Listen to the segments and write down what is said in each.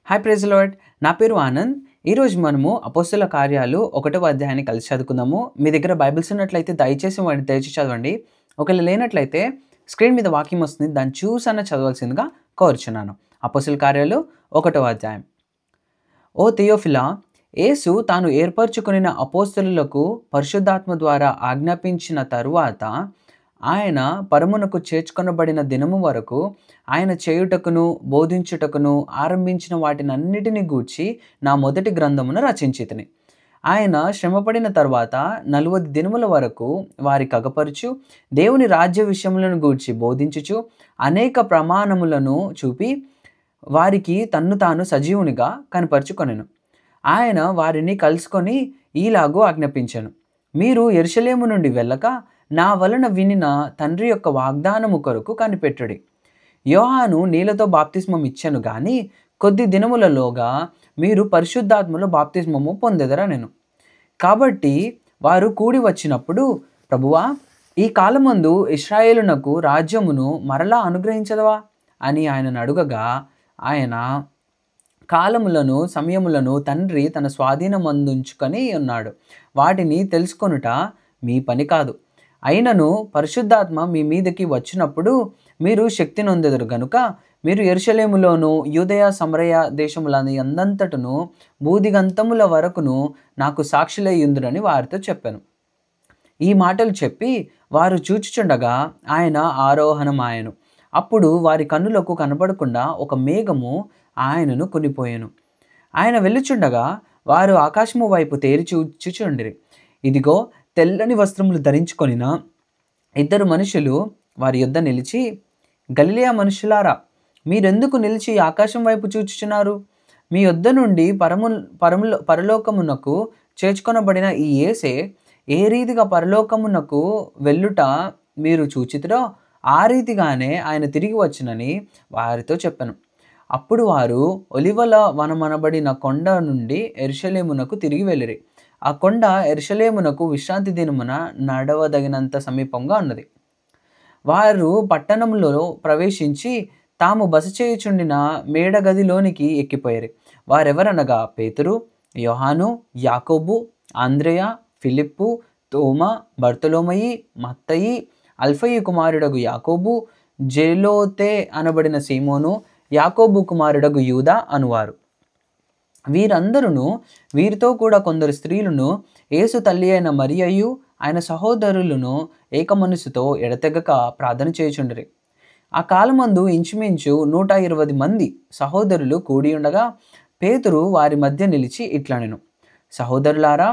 Hi praise lord. నా పేరు ఆనంద్. ఈరోజు మనము అపోస్తల కార్యాలు 1వ అధ్యాయాన్ని కలిసి చదువుకుందాము. మీ దగ్గర బైబిల్స్ ఉన్నట్లయితే దయచేసి వాటిని తెరిచి చదవండి. ఒకవేళ లేనట్లయితే స్క్రీన్ మీద వాక్యం వస్తుంది, దాన్ని చూసన్నా చదవాల్సిందిగా కోరుచున్నాను. అపోస్తల కార్యాలు 1వ అధ్యాయం. ఓ థియోఫిలా, యేసు తాను ఏర్పరచుకొనిన అపోస్తలులకు పరిశుద్ధాత్మ ద్వారా ఆజ్ఞాపించిన తరువాత ఆయన పరమునకు చేర్చుకొనబడిన దినము వరకు ఆయన చేయుటకును బోధించుటకును ఆరంభించిన వాటినన్నిటిని గూర్చి నా మొదటి గ్రంథమును రచించితిని. ఆయన శ్రమపడిన తర్వాత 40 దినముల వరకు వారి కగపరుచు దేవుని రాజ్య విషయములను గూర్చి బోధించుచు అనేక ప్రమాణములను చూపి వారికి తన్ను తాను సజీవునిగా కనపరుచుకొనెను. ఆయన వారిని కలుసుకొని ఈలాగు ఆజ్ఞాపించెను, మీరు యెరూషలేము నుండి వెళ్ళక నా వలన వినిన తండ్రి యొక్క వాగ్దానము కొరకు కనిపెట్టుడి. యోహాను నీళ్లతో బాప్తిస్మం ఇచ్చెను గాని కొద్ది దినములలోగా మీరు పరిశుద్ధాత్మలో బాప్తిస్మము పొందెదరనెను. కాబట్టి వారు కూడి వచ్చినప్పుడు, ప్రభువా, ఈ కాలమందు ఇశ్రాయేలునకు రాజ్యమును మరలా అనుగ్రహించదవా అని ఆయనను అడుగగా, ఆయన కాలములను సమయములను తండ్రి తన స్వాధీనమందుంచుకొని ఉన్నాడు, వాటిని తెలుసుకొనుట మీ పని కాదు. అయినను పరిశుద్ధాత్మ మీ మీదకి వచ్చినప్పుడు మీరు శక్తి నొందెదరు గనుక మీరు యెరూషలేములోను యూదయ సమరయ దేశములని అందంతటను బూదిగంతముల వరకును నాకు సాక్షులై యుందురని వారితో చెప్పాను. ఈ మాటలు చెప్పి వారు చూచుచుండగా ఆయన ఆరోహణమాయెను. అప్పుడు వారి కన్నులకు కనపడకుండా ఒక మేఘము ఆయనను కొనిపోయెను. ఆయన వెళ్ళుచుండగా వారు ఆకాశము వైపు తేరి చూచుచుండిరి. ఇదిగో, తెల్లని వస్త్రములు ధరించుకొనిన 2 మనుషులు వారి యొద్ద నిలిచి, గలిలయ మనుషులారా, మీరెందుకు నిలిచి ఆకాశం వైపు చూచుచున్నారు? మీ యొద్ద నుండి పరలోకమునకు చేర్చుకొనబడిన ఈ యేసే ఏ రీతిగా పరలోకమునకు వెళ్ళుట మీరు చూచితిరో ఆ రీతిగానే ఆయన తిరిగి వచ్చునని వారితో చెప్పాను. అప్పుడు వారు ఒలివల వనమనబడిన కొండ నుండి యెరూషలేమునకు తిరిగి వెళ్ళిరి. ఆ కొండ యెరూషలేమునకు విశ్రాంతి దినమున నడవదగినంత సమీపంగా ఉన్నది. వారు పట్టణంలో ప్రవేశించి తాము బస చేయుచుండిన మేడగదిలోనికి ఎక్కిపోయారు. వారెవరనగా పేతురు, యోహాను, యాకోబు, అంద్రెయ, ఫిలిప్పు, తోమా, బర్తలోమయి, మత్తయి, అల్ఫయి కుమారుడగు యాకోబు, జెలోతే అనబడిన సీమోను, యాకోబు కుమారుడగు యూదా అనువారు. వీరందరూ వీరితో కూడా కొందరు స్త్రీలను యేసు తల్లి అయిన మరియయు ఆయన సహోదరులను ఏక మనసుతో ఎడతెగక ప్రార్థన చేయుచుండిరి. ఆ కాలమందు ఇంచుమించు 120 మంది సహోదరులు కూడి ఉండగా పేతురు వారి మధ్య నిలిచి ఇట్లనెను, సహోదరులారా,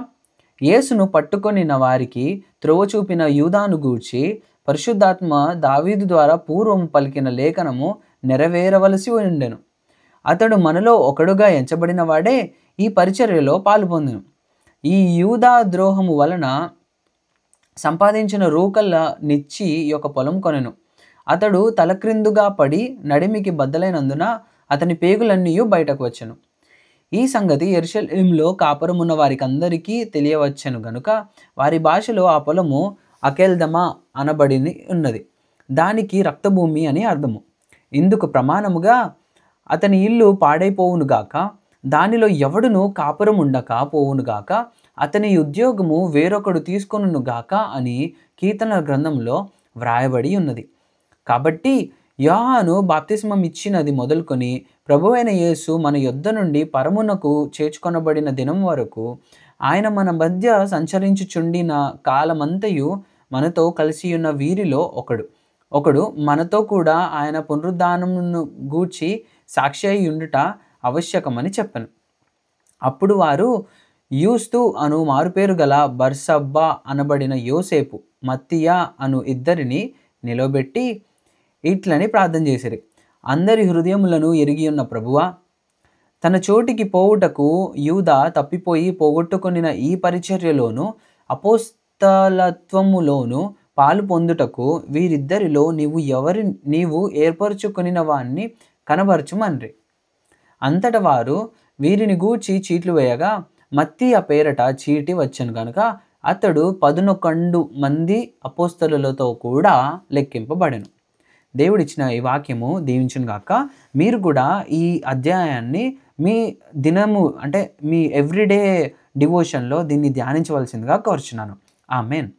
యేసును పట్టుకొనిన వారికి త్రోవ చూపిన యూదాను గూర్చి పరిశుద్ధాత్మ దావీదు ద్వారా పూర్వం పలికిన లేఖనము నెరవేరవలసి ఉండెను. అతడు మనలో ఒకడుగా ఎంచబడిన వాడే ఈ పరిచర్యలో పాలుపొందెను. ఈ యూదా ద్రోహము వలన సంపాదించిన రూకల నిచ్చి యొక్క పొలం కొనెను. అతడు తలక్రిందుగా పడి నడిమికి బద్దలైనందున అతని పేగులన్నీ బయటకు వచ్చెను. ఈ సంగతి యెరూషలేములో కాపురమున్న వారికి అందరికీ తెలియవచ్చెను గనుక వారి భాషలో ఆ పొలము అకెల్దమా అనబడి ఉన్నది. దానికి రక్తభూమి అని అర్థము. ఇందుకు ప్రమాణముగా అతని ఇల్లు పాడైపోవునుగాక, దానిలో ఎవడును కాపురం ఉండక పోవునుగాక, అతని ఉద్యోగము వేరొకడు తీసుకొనుగాక అని కీర్తన గ్రంథంలో వ్రాయబడి ఉన్నది. కాబట్టి యోహాను బాప్తిస్మం ఇచ్చినది మొదలుకొని ప్రభువైన యేసు మన యొద్ద నుండి పరమునకు చేర్చుకొనబడిన దినం వరకు ఆయన మన మధ్య సంచరించుచుండిన కాలమంతయు మనతో కలిసి ఉన్న వీరిలో ఒకడు మనతో కూడా ఆయన పునరుద్ధానమును గూర్చి సాక్షి అయి ఉండుట ఆవశ్యకమని చెప్పాను. అప్పుడు వారు యూస్తు అను మారుపేరు గల బర్సబ్బా అనబడిన యోసేపు, మత్తియా అను 2 నిలబెట్టి ఇట్లని ప్రార్థన చేసిరి, అందరి హృదయములను ఎరిగి ఉన్న ప్రభువా, తన చోటికి పోవుటకు యూదా తప్పిపోయి పోగొట్టుకొనిన ఈ పరిచర్యలోను అపోస్తలత్వములోను పాలు పొందుటకు వీరిద్దరిలో నీవు ఏర్పరచుకొనిన వాణ్ణి కనబరచుమన్రి. అంతట వారు వీరిని గూర్చి చీట్లు వేయగా మత్తీయ పేరట చీటి వచ్చెను గనుక అతడు 11 మంది అపోస్తలులతో కూడా లెక్కింపబడెను. దేవుడిచ్చిన ఈ వాక్యము దీవించును గాక. మీరు కూడా ఈ అధ్యాయాన్ని మీ దినము అంటే మీ ఎవ్రీడే డివోషన్‌లో దీన్ని ధ్యానించవలసిందిగా కోరుచున్నాను. ఆమేన్.